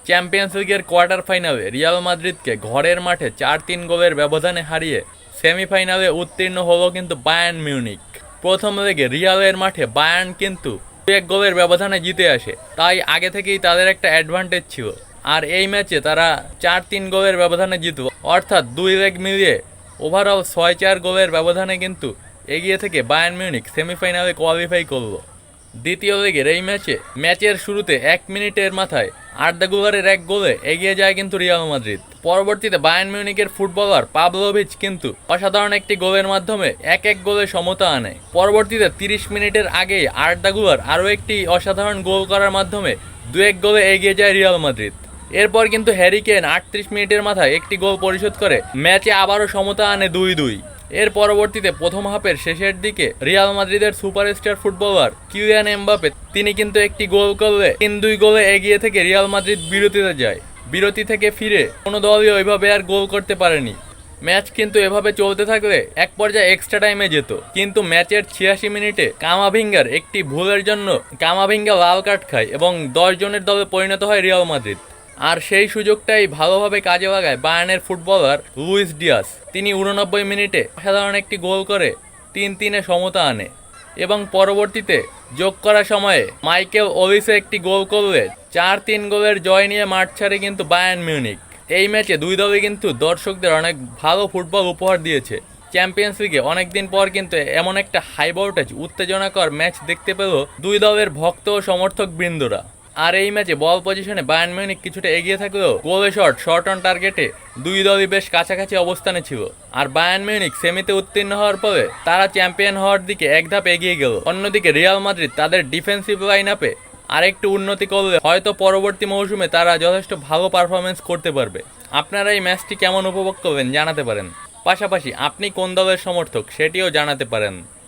Champions লিগের quarter ফাইনালে Real মাদ্রিদকে ঘরের মাঠে 4-3 গোলের ব্যবধানে হারিয়ে সেমিফাইনালে উত্তীর্ণ হলো কিন্তু বায়ার্ন মিউনিখ। প্রথম লেগে রিয়ালের মাঠে বায়ার্ন কিন্তু 2-1 গোলের ব্যবধানে জিতে আসে, তাই আগে থেকেই তাদের একটা অ্যাডভান্টেজ ছিল। আর এই ম্যাচে তারা 4-3 গোলের ব্যবধানে জিতল, অর্থাৎ দুই লেগ মিলিয়ে ওভারঅল 6-4 গোলের ব্যবধানে কিন্তু এগিয়ে থেকে বায়ার্ন মিউনিখ সেমিফাইনালে কোয়ালিফাই করলো। দ্বিতীয় লেগের এই ম্যাচের শুরুতে 1 মিনিটের মাথায় আর্দা গুলারের এক গোলে এগিয়ে যায় কিন্তু রিয়াল মাদ্রিদ। পরবর্তীতে বায়ার্ন মিউনিখের ফুটবলার পাভলোভিচ কিন্তু অসাধারণ একটি গোলের মাধ্যমে 1-1 গোলে সমতা আনে। পরবর্তীতে 30 মিনিটের আগেই আর্দা গুলার আরও একটি অসাধারণ গোল করার মাধ্যমে 2-1 গোলে এগিয়ে যায় রিয়াল মাদ্রিদ। এরপর কিন্তু হ্যারি কেন 38 মিনিটের মাথায় একটি গোল পরিশোধ করে ম্যাচে আবারও সমতা আনে 2-2। এর পরবর্তীতে প্রথম হাফের শেষের দিকে রিয়াল মাদ্রিদের সুপারস্টার ফুটবলার কিলিয়ান এমবাপ্পে তিনি কিন্তু একটি গোল করলে 3-2 গোলে এগিয়ে থেকে রিয়াল মাদ্রিদ বিরতিতে যায়। বিরতি থেকে ফিরে কোনো দলই ওইভাবে আর গোল করতে পারেনি। ম্যাচ কিন্তু এভাবে চলতে থাকলে এক পর্যায়ে এক্সট্রা টাইমে যেত, কিন্তু ম্যাচের 86 মিনিটে কামাভিঙ্গার একটি ভুলের জন্য কামাভিঙ্গা লাল কার্ড খায় এবং 10 জনের দলে পরিণত হয় রিয়াল মাদ্রিদ। আর সেই সুযোগটাই ভালোভাবে কাজে লাগায় বায়ার্নের ফুটবলার লুইস ডিয়াস। তিনি 89 মিনিটে অসাধারণ একটি গোল করে 3-3 সমতা আনে এবং পরবর্তীতে যোগ করার সময়ে মাইকেল ওলিসে একটি গোল করলে 4-3 গোলের জয় নিয়ে মাঠ ছাড়ে কিন্তু বায়ার্ন মিউনিখ। এই ম্যাচে দুই দলই কিন্তু দর্শকদের অনেক ভালো ফুটবল উপহার দিয়েছে। চ্যাম্পিয়ন্স লিগে অনেকদিন পর কিন্তু এমন একটা হাই ভোল্টেজ উত্তেজনাকর ম্যাচ দেখতে পেল দুই দলের ভক্ত ও সমর্থক বৃন্দরা। আর এই ম্যাচে বল পজিশনে বায়ার্ন মিউনিখ কিছুটা এগিয়ে থাকলেও গোলে শর্ট অন টার্গেটে দুই দলই বেশ কাছাকাছি অবস্থানে ছিল। আর বায়ার্ন মিউনিখ সেমিতে উত্তীর্ণ হওয়ার পরে তারা চ্যাম্পিয়ন হওয়ার দিকে এক ধাপ এগিয়ে গেল। অন্যদিকে রিয়াল মাদ্রিদ তাদের ডিফেন্সিভ লাইন আপে আরেকটু উন্নতি করলে হয়তো পরবর্তী মৌসুমে তারা যথেষ্ট ভালো পারফরমেন্স করতে পারবে। আপনারা এই ম্যাচটি কেমন উপভোগ করবেন জানাতে পারেন, পাশাপাশি আপনি কোন দলের সমর্থক সেটিও জানাতে পারেন।